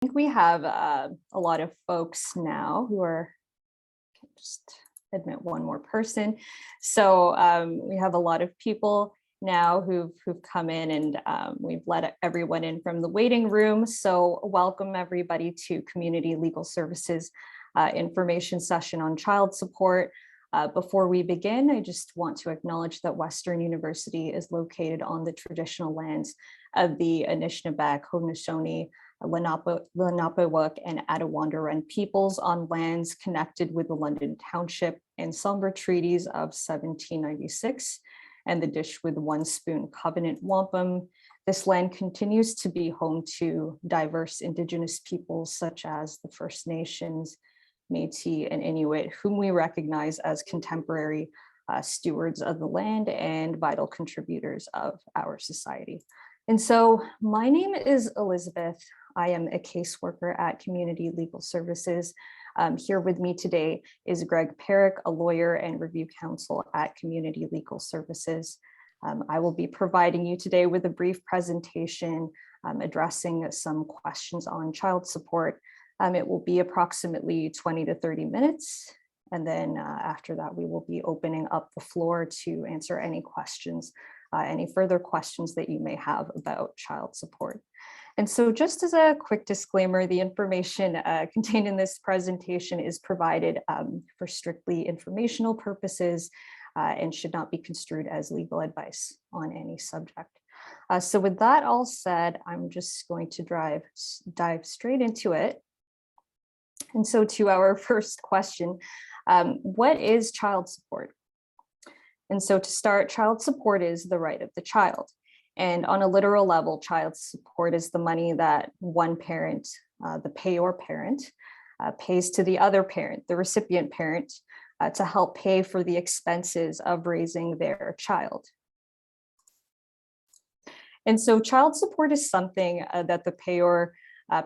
think we have a lot of folks now who are, just admit one more person. So we have a lot of people now who've come in, and we've let everyone in from the waiting room. So welcome everybody to Community Legal Services information session on child support. Before we begin, I just want to acknowledge that Western University is located on the traditional lands of the Anishinaabe, Haudenosaunee, Lenape, and Attawandaron peoples on lands connected with the London Township and Sombra Treaties of 1796 and the Dish with One Spoon Covenant Wampum. This land continues to be home to diverse Indigenous peoples such as the First Nations, Métis, and Inuit, whom we recognize as contemporary stewards of the land and vital contributors of our society. And so my name is Elizabeth. I am a caseworker at Community Legal Services. Here with me today is Greg Perrick, a lawyer and review counsel at Community Legal Services. I will be providing you today with a brief presentation addressing some questions on child support. It will be approximately 20 to 30 minutes. And then after that, we will be opening up the floor to answer any questions, any further questions that you may have about child support. And so just as a quick disclaimer, the information contained in this presentation is provided for strictly informational purposes and should not be construed as legal advice on any subject. So with that all said, I'm just going to dive straight into it. And so to our first question, what is child support? And so to start, child support is the right of the child. And on a literal level, child support is the money that one parent, the payor parent, pays to the other parent, the recipient parent, to help pay for the expenses of raising their child. And so child support is something that the payor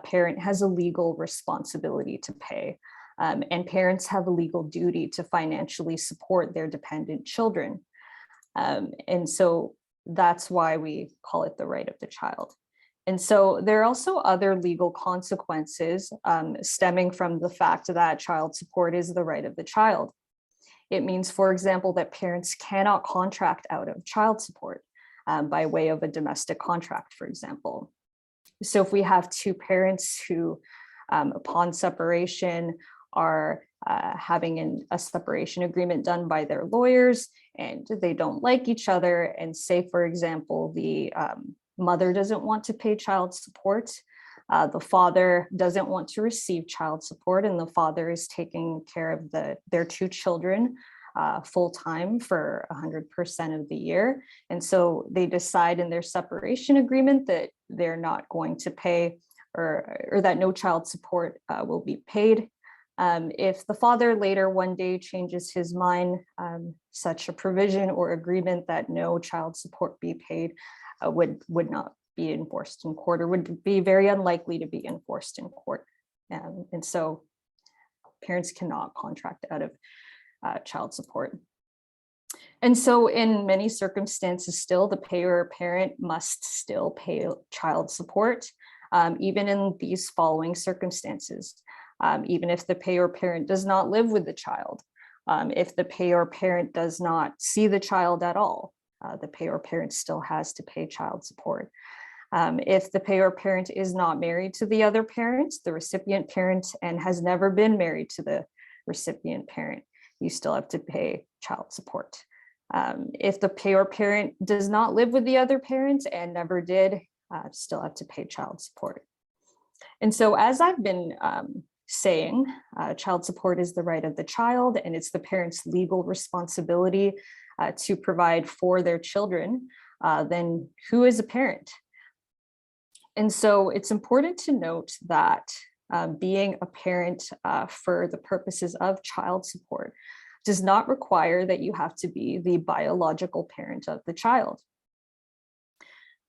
parent has a legal responsibility to pay. And parents have a legal duty to financially support their dependent children. And so that's why we call it the right of the child. And so there are also other legal consequences stemming from the fact that child support is the right of the child. It means, for example, that parents cannot contract out of child support by way of a domestic contract, for example. So if we have two parents who, upon separation, are having a separation agreement done by their lawyers, and they don't like each other, and say, for example, the mother doesn't want to pay child support, the father doesn't want to receive child support, and the father is taking care of their two children full-time for 100% of the year. And so they decide in their separation agreement that they're not going to pay, or that no child support will be paid. If the father later one day changes his mind, such a provision or agreement that no child support be paid would not be enforced in court, or would be very unlikely to be enforced in court. And so parents cannot contract out of child support. And so in many circumstances still, the payor parent must still pay child support, even in these following circumstances. Even if the payor parent does not live with the child, if the payor parent does not see the child at all, the payor parent still has to pay child support. If the payor parent is not married to the other parent, the recipient parent, and has never been married to the recipient parent, you still have to pay child support. If the payor parent does not live with the other parent and never did, still have to pay child support. And so as I've been saying, child support is the right of the child, and it's the parent's legal responsibility to provide for their children. Then who is a parent? And so it's important to note that being a parent for the purposes of child support does not require that you have to be the biological parent of the child.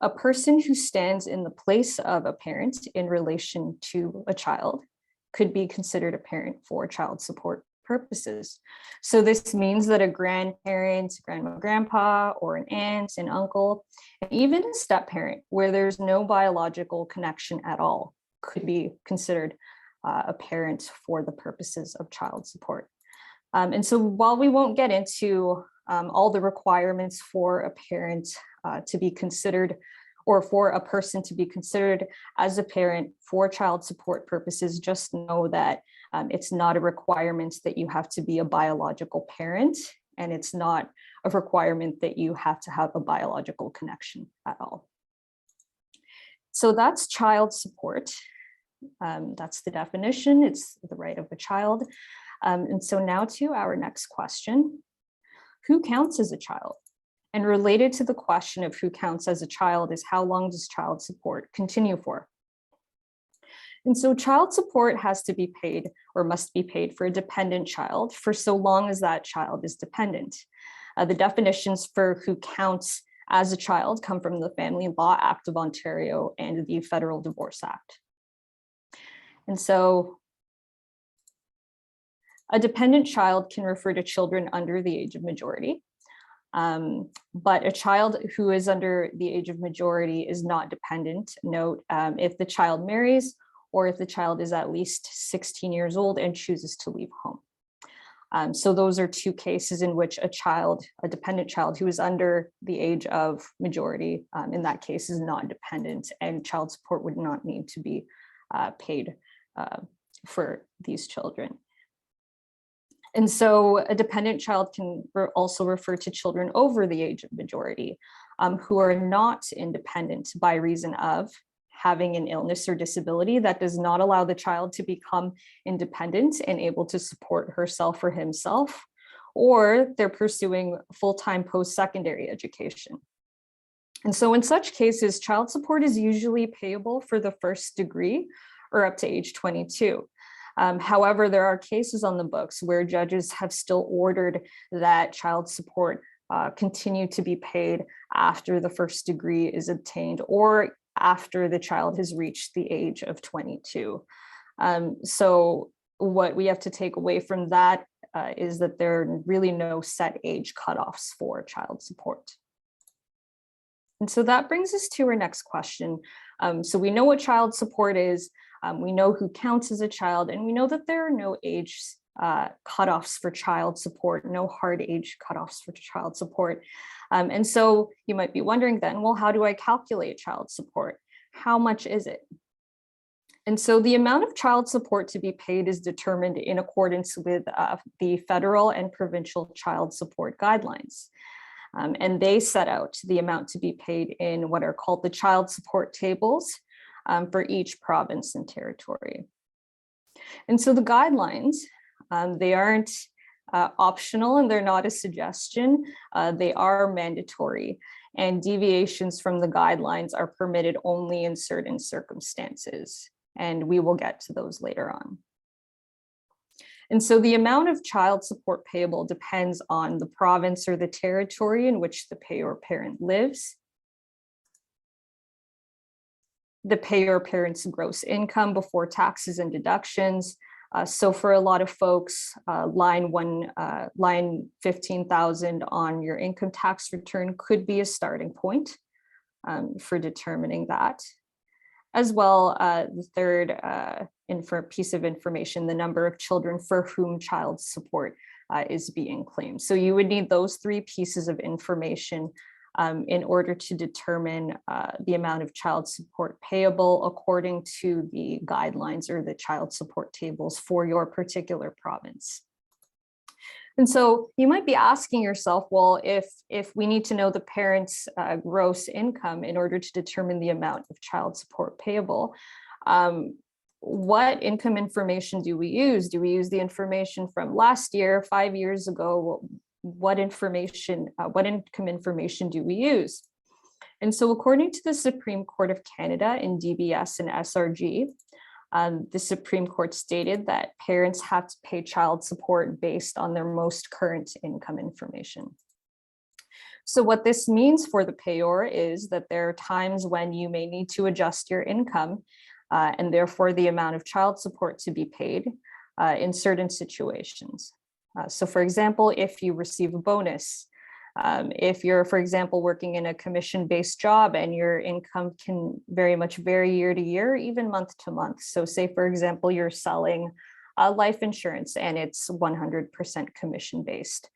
A person who stands in the place of a parent in relation to a child could be considered a parent for child support purposes. So this means that a grandparent, grandma, grandpa, or an aunt, an uncle, and even a step parent where there's no biological connection at all, could be considered a parent for the purposes of child support. And so while we won't get into all the requirements for a parent to be considered, or for a person to be considered as a parent for child support purposes, just know that it's not a requirement that you have to be a biological parent, and it's not a requirement that you have to have a biological connection at all. So that's child support. That's the definition. It's the right of a child. And so now to our next question: who counts as a child? And related to the question of who counts as a child is how long does child support continue for? And so child support has to be paid, or must be paid, for a dependent child for so long as that child is dependent. The definitions for who counts as a child come from the Family Law Act of Ontario and the Federal Divorce Act. And so a dependent child can refer to children under the age of majority. But a child who is under the age of majority is not dependent. Note, if the child marries, or if the child is at least 16 years old and chooses to leave home. So those are two cases in which a dependent child who is under the age of majority, in that case, is not dependent, and child support would not need to be paid for these children. And so a dependent child can also refer to children over the age of majority who are not independent by reason of having an illness or disability that does not allow the child to become independent and able to support herself or himself, or they're pursuing full-time post-secondary education. And so in such cases, child support is usually payable for the first degree or up to age 22. However, there are cases on the books where judges have still ordered that child support continue to be paid after the first degree is obtained, or after the child has reached the age of 22. So what we have to take away from that is that there are really no set age cutoffs for child support. And so that brings us to our next question. So we know what child support is. We know who counts as a child, and we know that there are no age cutoffs for child support, no hard age cutoffs for child support. And so you might be wondering then, well, how do I calculate child support? How much is it? And so the amount of child support to be paid is determined in accordance with the federal and provincial child support guidelines. And they set out the amount to be paid in what are called the child support tables for each province and territory. And so the guidelines, they aren't optional, and they're not a suggestion. They are mandatory, and deviations from the guidelines are permitted only in certain circumstances. And we will get to those later on. And so the amount of child support payable depends on the province or the territory in which the payor parent lives, the payor parent's gross income before taxes and deductions. So for a lot of folks, line 15,000 on your income tax return could be a starting point for determining that. As well, the third piece of information, the number of children for whom child support is being claimed. So you would need those three pieces of information in order to determine the amount of child support payable according to the guidelines or the child support tables for your particular province. And so you might be asking yourself, well, if we need to know the parent's gross income in order to determine the amount of child support payable, what income information do we use? Do we use the information from last year, 5 years ago? What income information do we use? And so according to the Supreme Court of Canada in DBS and SRG, the Supreme Court stated that parents have to pay child support based on their most current income information. So what this means for the payor is that there are times when you may need to adjust your income and therefore the amount of child support to be paid in certain situations. So for example, if you receive a bonus If you're, for example, working in a commission-based job and your income can very much vary year to year, even month to month. So say, for example, you're selling life insurance and it's 100% commission-based.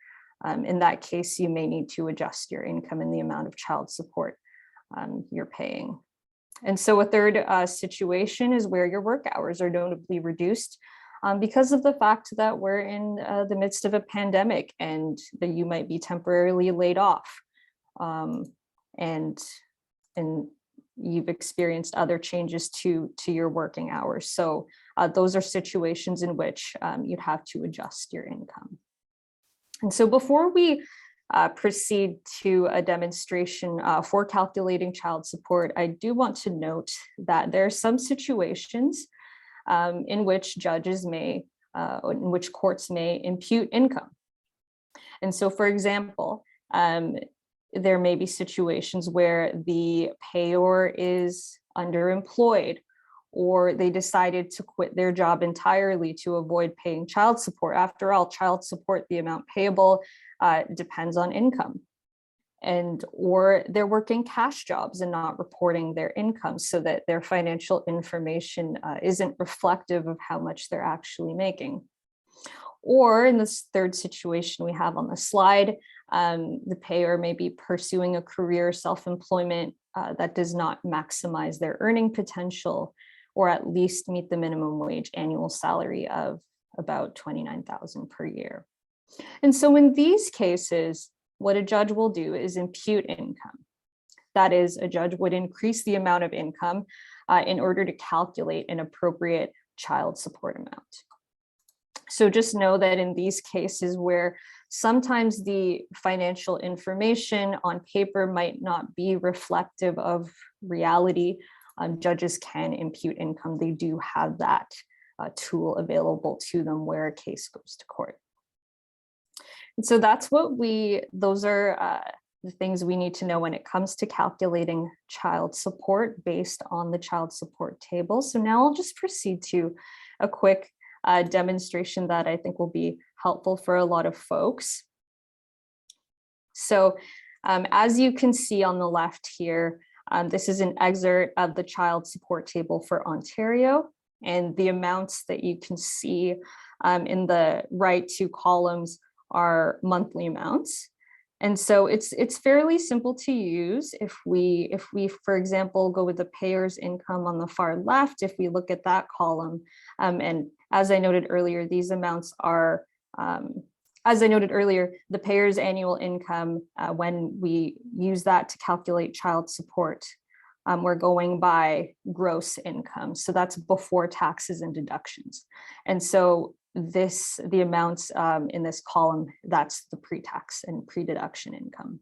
In that case, you may need to adjust your income and the amount of child support you're paying. And so a third situation is where your work hours are notably reduced because of the fact that we're in the midst of a pandemic and that you might be temporarily laid off, and you've experienced other changes to your working hours. So those are situations in which you'd have to adjust your income. And so before we proceed to a demonstration for calculating child support, I do want to note that there are some situations in which judges may, in which courts may impute income. And so, for example, there may be situations where the payor is underemployed, or they decided to quit their job entirely to avoid paying child support. After all, child support, the amount payable, depends on income. Or they're working cash jobs and not reporting their income so that their financial information isn't reflective of how much they're actually making. Or in this third situation we have on the slide, the payor may be pursuing a career self-employment that does not maximize their earning potential, or at least meet the minimum wage annual salary of about $29,000 per year. And so in these cases, what a judge will do is impute income. That is, a judge would increase the amount of income in order to calculate an appropriate child support amount. So just know that in these cases where sometimes the financial information on paper might not be reflective of reality, judges can impute income. They do have that tool available to them where a case goes to court. And so that's what those are the things we need to know when it comes to calculating child support based on the child support table. So now I'll just proceed to a quick demonstration that I think will be helpful for a lot of folks. So as you can see on the left here, this is an excerpt of the child support table for Ontario, and the amounts that you can see in the right two columns are monthly amounts. And so it's fairly simple to use. If we, for example, go with the payor's income on the far left, if we look at that column, and as I noted earlier, these amounts are, as I noted earlier, the payor's annual income, when we use that to calculate child support, we're going by gross income. So that's before taxes and deductions. And so the amounts in this column, that's the pre-tax and pre-deduction income.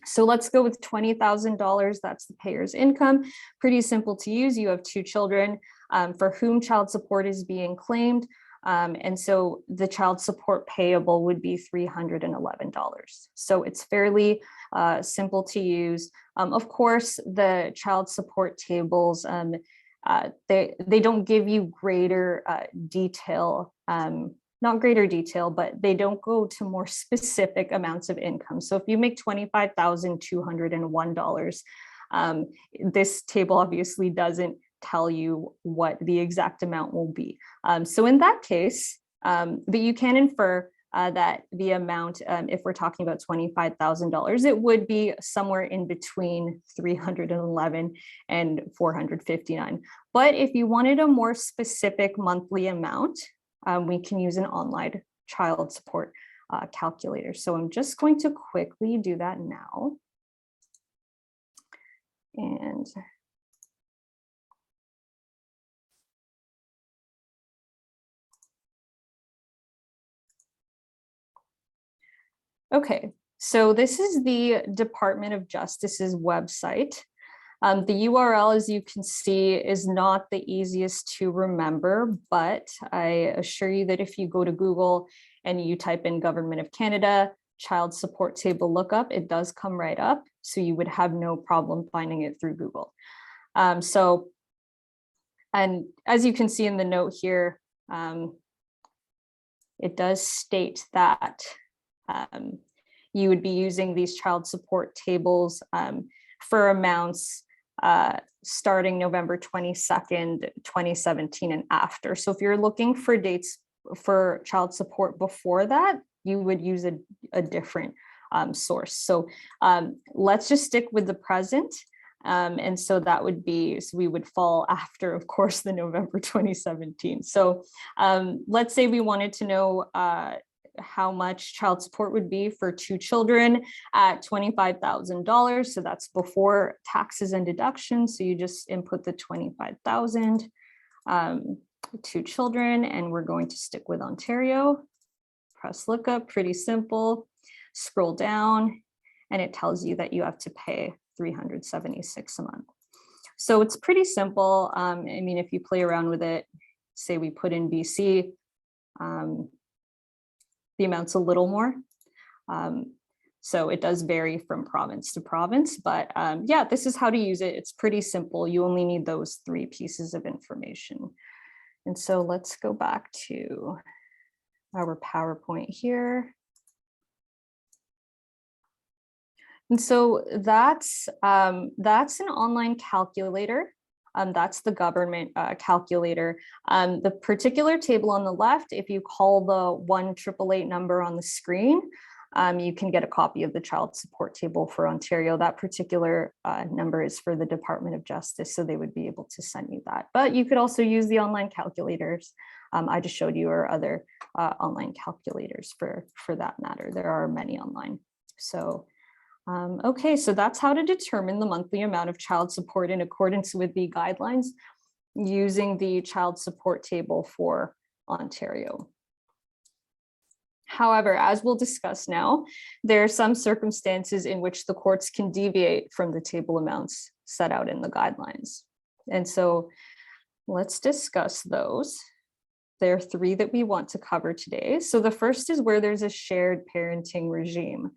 So let's go with $20,000. That's the payor's income. Pretty simple to use. You have two children for whom child support is being claimed. And so the child support payable would be $311. So it's fairly simple to use. Of course, the child support tables, they don't give you greater detail, not greater detail, but they don't go to more specific amounts of income. So if you make $25,201, this table obviously doesn't tell you what the exact amount will be. So in that case, but you can infer that the amount, if we're talking about $25,000, it would be somewhere in between 311 and 459. But if you wanted a more specific monthly amount, we can use an online child support calculator. So I'm just going to quickly do that now. And okay, so this is the Department of Justice's website. The URL, as you can see, is not the easiest to remember, but I assure you that if you go to Google and you type in Government of Canada, child support table lookup, it does come right up. So you would have no problem finding it through Google. And as you can see in the note here, it does state that you would be using these child support tables for amounts starting November 22nd, 2017 and after. So if you're looking for dates for child support before that, you would use a different source. So let's just stick with the present. And so that would be, so we would fall after, of course, the November 2017. So let's say we wanted to know how much child support would be for 2 children at $25,000. So that's before taxes and deductions. So you just input the 25,000, 2 children, and we're going to stick with Ontario. Press lookup, pretty simple. Scroll down, and it tells you that you have to pay $376 a month. So it's pretty simple. I mean, if you play around with it, say we put in BC, the amount's a little more. So it does vary from province to province, but yeah, this is how to use it. It's pretty simple. You only need those 3 pieces of information. And so let's go back to our PowerPoint here. And so that's an online calculator. That's the government calculator. The particular table on the left, if you call the 1-888 number on the screen, you can get a copy of the child support table for Ontario. That particular number is for the Department of Justice, so they would be able to send you that. But you could also use the online calculators. I just showed you our other online calculators for that matter. There are many online. So okay, so that's how to determine the monthly amount of child support in accordance with the guidelines using the child support table for Ontario. However, as we'll discuss now, there are some circumstances in which the courts can deviate from the table amounts set out in the guidelines. And so let's discuss those. There are 3 that we want to cover today. So the first is where there's a shared parenting regime.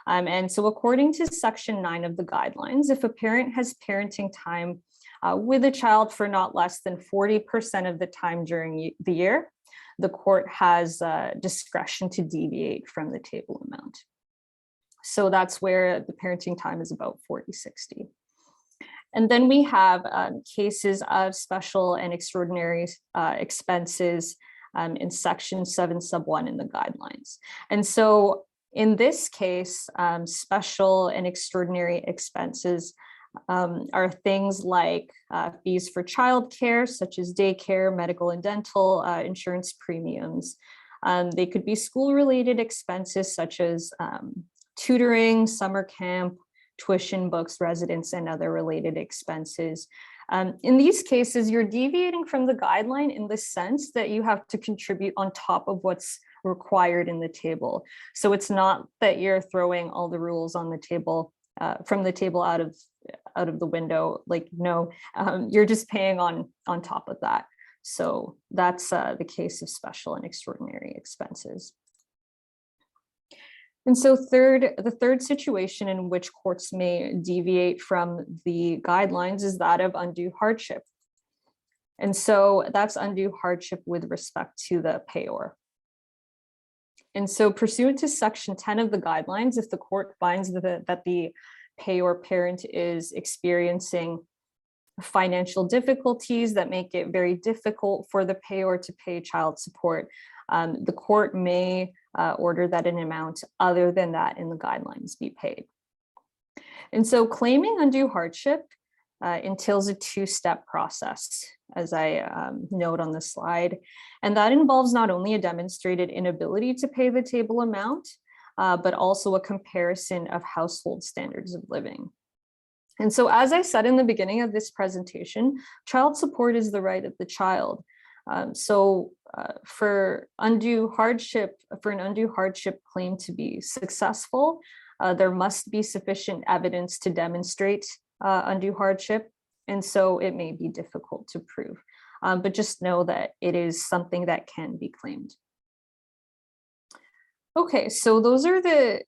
And so according to Section 9 of the guidelines, if a parent has parenting time with a child for not less than 40% of the time during the year, the court has discretion to deviate from the table amount. So that's where the parenting time is about 40-60. And then we have cases of special and extraordinary expenses in Section 7 sub 1 in the guidelines. And so in this case, special and extraordinary expenses are things like fees for childcare, such as daycare, medical and dental, insurance premiums. They could be school-related expenses, such as tutoring, summer camp, tuition, books, residence, and other related expenses. In these cases, you're deviating from the guideline in the sense that you have to contribute on top of what's required in the table. So it's not that you're throwing all the rules on the table from the table out of the window. Like, no, you're just paying on top of that. So that's the case of special and extraordinary expenses. And so the third situation in which courts may deviate from the guidelines is that of undue hardship. And so that's undue hardship with respect to the payor. And so pursuant to Section 10 of the guidelines, if the court finds that the payor parent is experiencing financial difficulties that make it very difficult for the payor to pay child support, the court may order that an amount other than that in the guidelines be paid. And so claiming undue hardship entails a 2-step process, as I note on the slide. And that involves not only a demonstrated inability to pay the table amount, but also a comparison of household standards of living. And so, as I said in the beginning of this presentation, child support is the right of the child. For an undue hardship claim to be successful, there must be sufficient evidence to demonstrate undue hardship, and so it may be difficult to prove. But just know that it is something that can be claimed. Okay, so those are the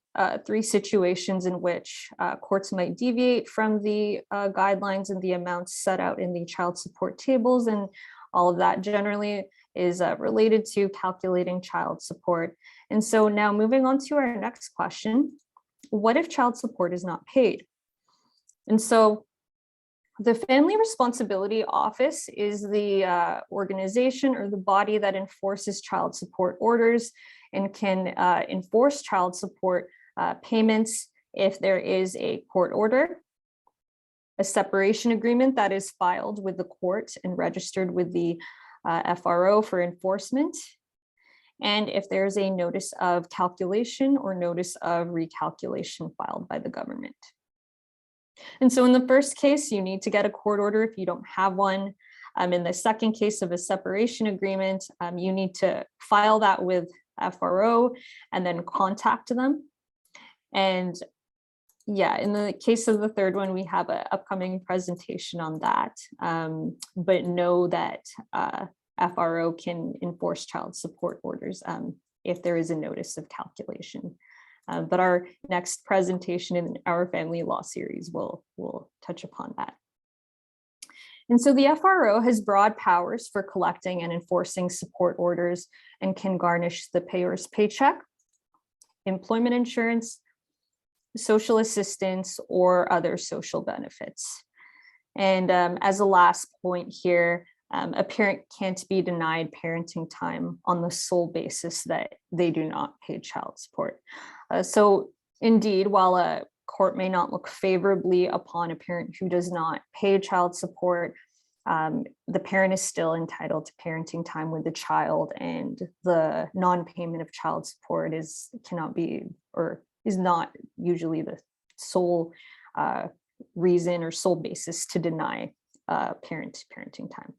3 situations in which courts might deviate from the guidelines and the amounts set out in the child support tables, and all of that generally is related to calculating child support. And so now moving on to our next question, what if child support is not paid? And so the Family Responsibility Office is the organization or the body that enforces child support orders and can enforce child support payments if there is a court order, a separation agreement that is filed with the court and registered with the FRO for enforcement, and if there's a notice of calculation or notice of recalculation filed by the government. And so in the first case, you need to get a court order if you don't have one. In the second case of a separation agreement, you need to file that with FRO and then contact them. And yeah, in the case of the third one, we have an upcoming presentation on that, but know that FRO can enforce child support orders if there is a notice of calculation. But our next presentation in our family law series will touch upon that. And so the FRO has broad powers for collecting and enforcing support orders and can garnish the payer's paycheck, employment insurance, social assistance, or other social benefits. And as a last point here, a parent can't be denied parenting time on the sole basis that they do not pay child support. So indeed, while a court may not look favorably upon a parent who does not pay child support, the parent is still entitled to parenting time with the child, and the non-payment of child support cannot be or is not usually the sole reason or sole basis to deny parenting time.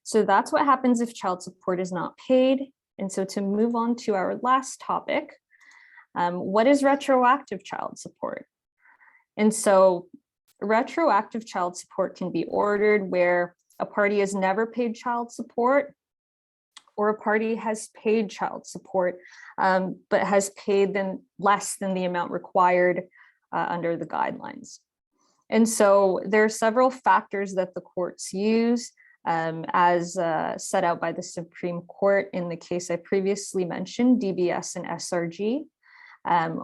So that's what happens if child support is not paid. And so to move on to our last topic, what is retroactive child support? And so retroactive child support can be ordered where a party has never paid child support, or a party has paid child support, but has paid them less than the amount required under the guidelines. And so there are several factors that the courts use as set out by the Supreme Court in the case I previously mentioned, DBS and SRG,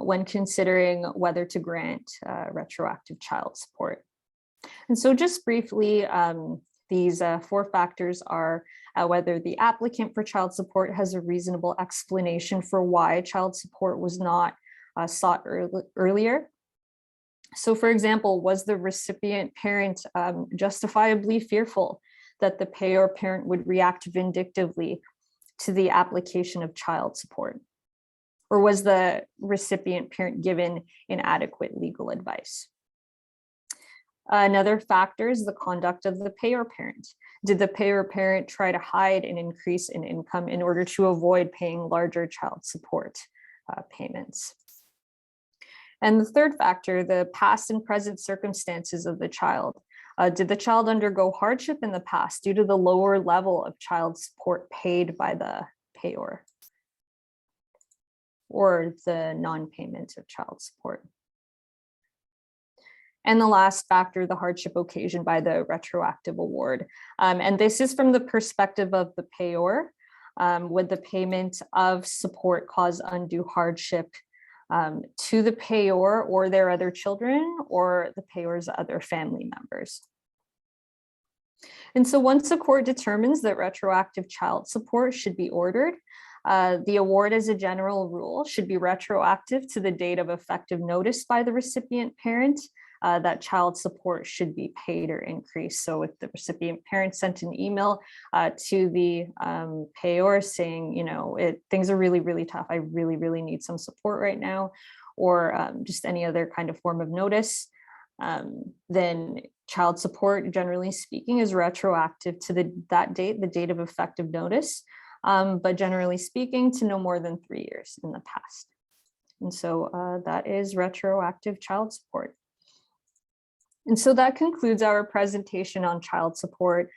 when considering whether to grant retroactive child support. And so just briefly, these four factors are whether the applicant for child support has a reasonable explanation for why child support was not sought earlier. So for example, was the recipient parent justifiably fearful that the payer parent would react vindictively to the application of child support? Or was the recipient parent given inadequate legal advice? Another factor is the conduct of the payer parent. Did the payer parent try to hide an increase in income in order to avoid paying larger child support payments? And the third factor, the past and present circumstances of the child. Did the child undergo hardship in the past due to the lower level of child support paid by the payer, or the non-payment of child support? And the last factor, the hardship occasioned by the retroactive award. And this is from the perspective of the payer. Would the payment of support cause undue hardship to the payer or their other children, or the payer's other family members? And so once a court determines that retroactive child support should be ordered, the award as a general rule should be retroactive to the date of effective notice by the recipient parent that child support should be paid or increased. So if the recipient parent sent an email to the payer saying, you know, things are really, really tough, I really, really need some support right now, or just any other kind of form of notice, then child support, generally speaking, is retroactive to that date, the date of effective notice, but generally speaking, to no more than 3 years in the past. And so that is retroactive child support. And so that concludes our presentation on child support.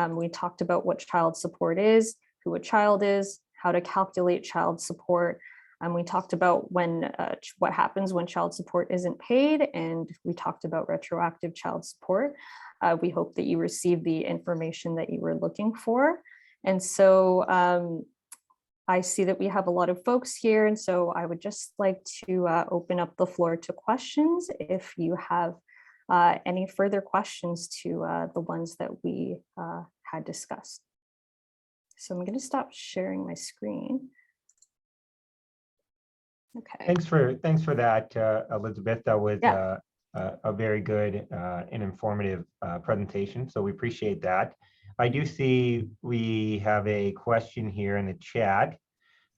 We talked about what child support is, who a child is, how to calculate child support. We talked about what happens when child support isn't paid, and we talked about retroactive child support. We hope that you received the information that you were looking for. And so I see that we have a lot of folks here, and so I would just like to open up the floor to questions if you have any further questions to the ones that we had discussed. So I'm going to stop sharing my screen. Okay. Thanks for that, Elizabeth. That was a very good and informative presentation. So we appreciate that. I do see we have a question here in the chat.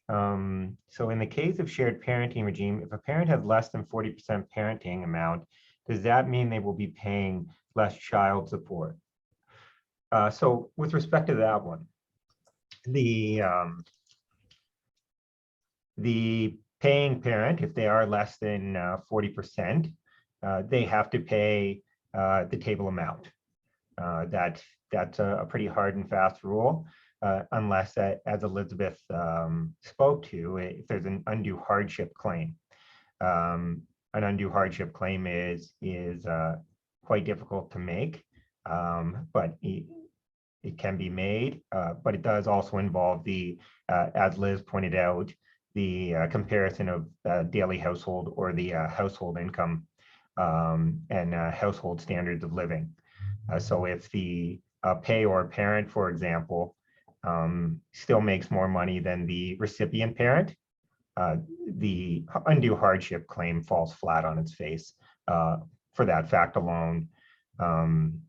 So in the case of shared parenting regime, if a parent has less than 40% parenting amount, does that mean they will be paying less child support? So with respect to that one, the paying parent, if they are less than 40%, they have to pay the table amount. That's a pretty hard and fast rule, unless, as Elizabeth spoke to, if there's an undue hardship claim. An undue hardship claim is quite difficult to make, but it can be made, but it does also involve the, as Liz pointed out, the comparison of daily household or the household income and household standards of living. So if the payor parent, for example, still makes more money than the recipient parent, the undue hardship claim falls flat on its face for that fact alone. I'm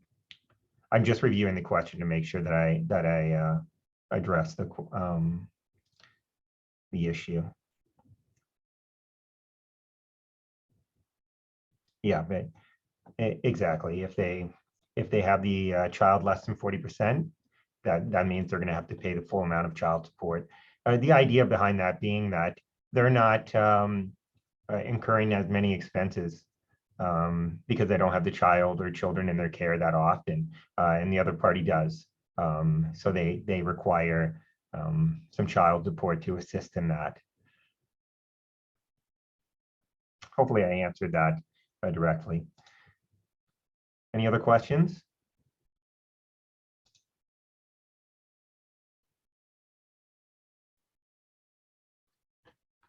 just reviewing the question to make sure that I address the issue. Yeah, but exactly. If they have the child less than 40%, that means they're going to have to pay the full amount of child support. The idea behind that being that they're not incurring as many expenses because they don't have the child or children in their care that often, and the other party does. So they require some child support to assist in that. Hopefully I answered that directly. Any other questions?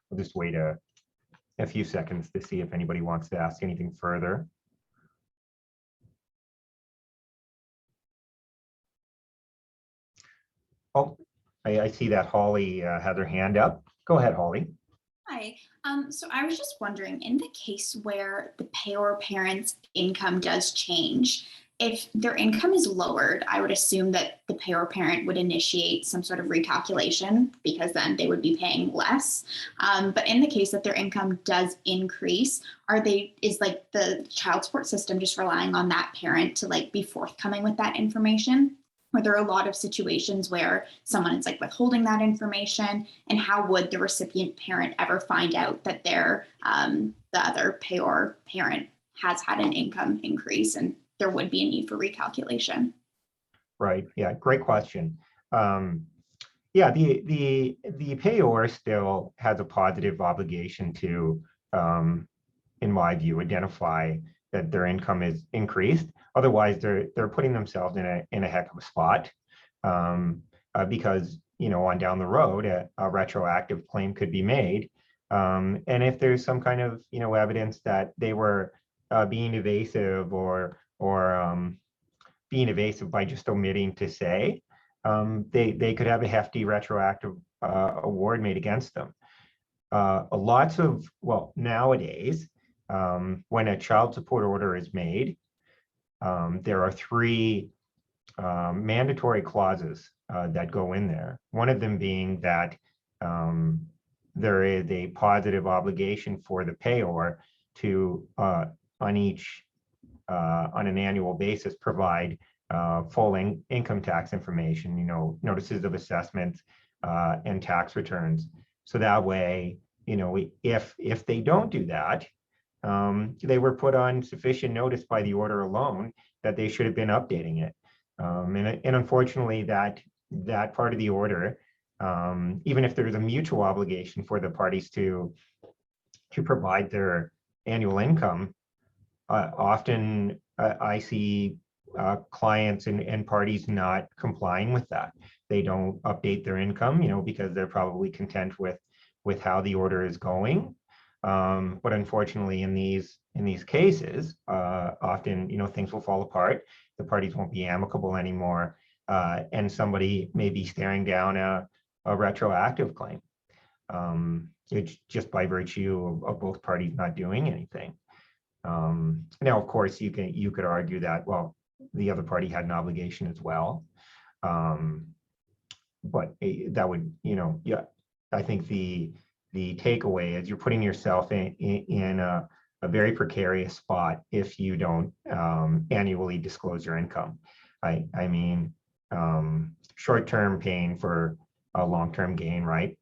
We'll just wait a few seconds to see if anybody wants to ask anything further. Oh, I see that Holly had her hand up. Go ahead, Holly. Hi. So I was just wondering, in the case where the payor parent's income does change, if their income is lowered, I would assume that the payor parent would initiate some sort of recalculation because then they would be paying less. But in the case that their income does increase, is like the child support system just relying on that parent to like be forthcoming with that information? Or there are a lot of situations where someone is like withholding that information, and how would the recipient parent ever find out that the other payor parent has had an income increase and there would be a need for recalculation? Right. Yeah. Great question. Yeah. The payor still has a positive obligation to, in my view, identify that their income is increased. Otherwise, they're putting themselves in a heck of a spot, because on down the road a retroactive claim could be made, and if there's some kind of evidence that they were being evasive or being evasive by just omitting to say, they could have a hefty retroactive award made against them. Nowadays, when a child support order is made, there are 3 mandatory clauses that go in there. One of them being that there is a positive obligation for the payor to, on an annual basis, provide full income tax information, notices of assessment and tax returns. So that way, if they don't do that, they were put on sufficient notice by the order alone that they should have been updating it. And unfortunately, that part of the order, even if there's a mutual obligation for the parties to provide their annual income, often I see clients and parties not complying with that. they don't update their income, because they're probably content with how the order is going. But unfortunately, in these cases, often things will fall apart. The parties won't be amicable anymore, and somebody may be staring down a retroactive claim. It's just by virtue of both parties not doing anything. Now, of course, you could argue that, well, the other party had an obligation as well, but that would, yeah, I think the takeaway is you're putting yourself in a very precarious spot if you don't annually disclose your income. I mean, short-term pain for a long-term gain, right?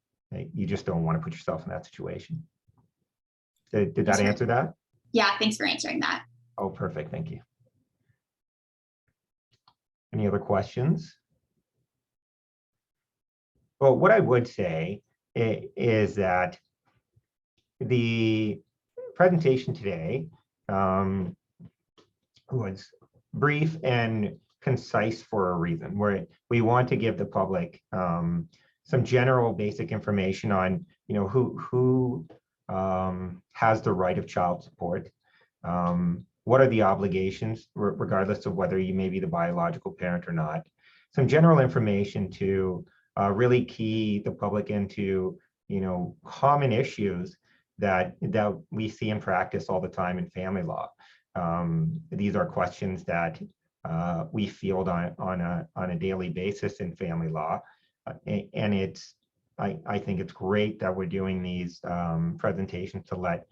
You just don't want to put yourself in that situation. Did that answer that? Yeah, thanks for answering that. Oh, perfect. Thank you. Any other questions? Well, what I would say is that the presentation today was brief and concise for a reason, where we want to give the public some general basic information on who has the right of child support, what are the obligations, regardless of whether you may be the biological parent or not, some general information to really key the public into common issues that we see in practice all the time in family law. These are questions that we field on a daily basis in family law, and I think it's great that we're doing these presentations to let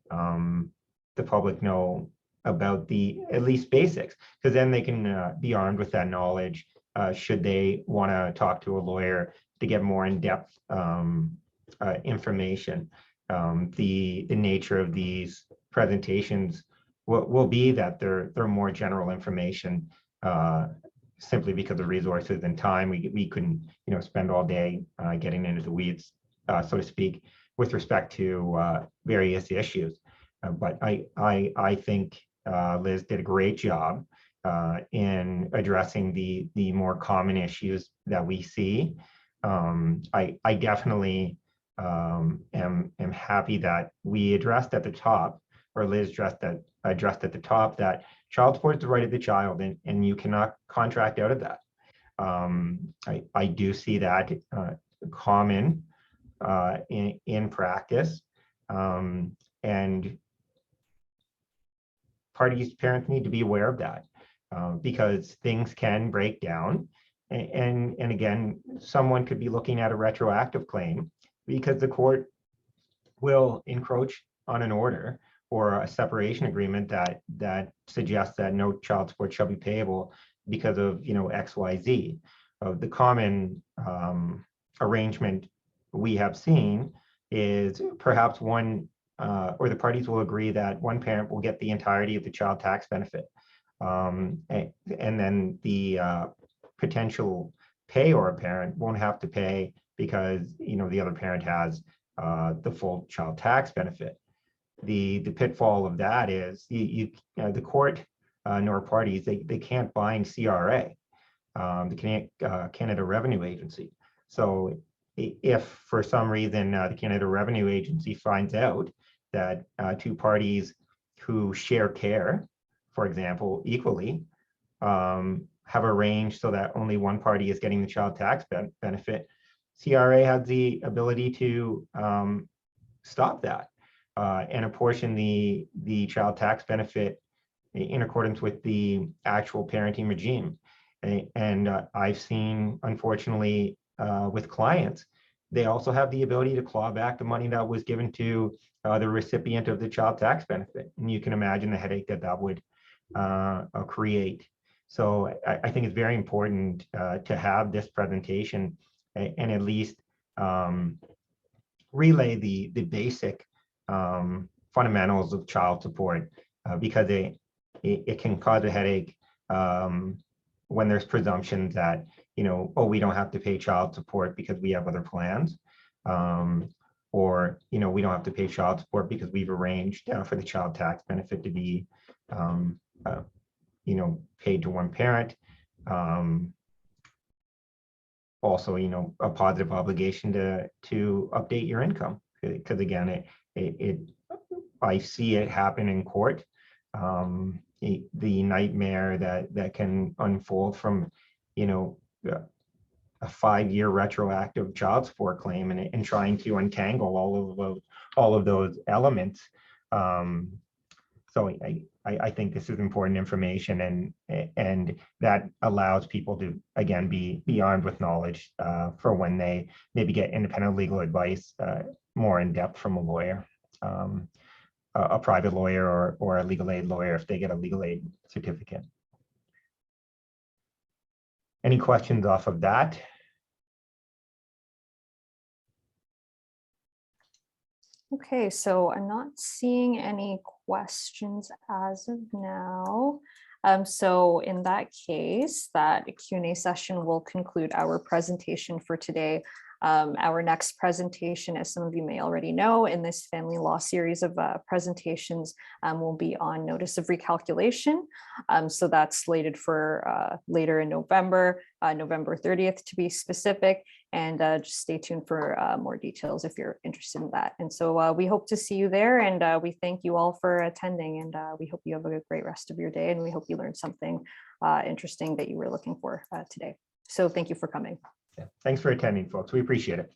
the public know about the at least basics, because then they can be armed with that knowledge should they want to talk to a lawyer to get more in-depth information. The nature of these presentations will be that they're more general information, simply because of resources and time. We couldn't spend all day getting into the weeds, so to speak, with respect to various issues. But I think Liz did a great job in addressing the more common issues that we see. I definitely am happy that we addressed at the top, or Liz addressed at the top, that child support is the right of the child, and you cannot contract out of that. I do see that common in practice, and parents need to be aware of that, because things can break down, and again, someone could be looking at a retroactive claim because the court will encroach on an order or a separation agreement that suggests that no child support shall be payable because of XYZ. The common arrangement we have seen is perhaps one or the parties will agree that one parent will get the entirety of the child tax benefit, and then the potential payor parent won't have to pay because the other parent has the full child tax benefit. The pitfall of that is the court nor parties, they can't bind CRA, the Canada Revenue Agency. So if for some reason the Canada Revenue Agency finds out that two parties who share care, for example, equally, have arranged so that only one party is getting the child tax benefit, CRA has the ability to stop that and apportion the child tax benefit in accordance with the actual parenting regime. And I've seen, unfortunately, with clients, they also have the ability to claw back the money that was given to the recipient of the child tax benefit. And you can imagine the headache that would create. So I think it's very important to have this presentation and at least relay the basic fundamentals of child support, because it can cause a headache when there's presumptions that, oh, we don't have to pay child support because we have other plans, or, we don't have to pay child support because we've arranged for the child tax benefit to be, paid to one parent. also, a positive obligation to update your income, because again, I see it happen in court. The nightmare that can unfold from, a 5-year retroactive child support claim and trying to untangle all of those elements. So I think this is important information, and that allows people to, again, be armed with knowledge for when they maybe get independent legal advice more in depth from a lawyer, a private lawyer or a legal aid lawyer if they get a legal aid certificate. Any questions off of that? Okay, so I'm not seeing any questions as of now. So in that case, that Q&A session will conclude our presentation for today. Our next presentation, as some of you may already know, in this family law series of presentations will be on notice of recalculation. So that's slated for later in November, November 30th to be specific. And just stay tuned for more details if you're interested in that. And so we hope to see you there, and we thank you all for attending, and we hope you have a great rest of your day, and we hope you learned something interesting that you were looking for today. So thank you for coming. Yeah. Thanks for attending, folks. We appreciate it.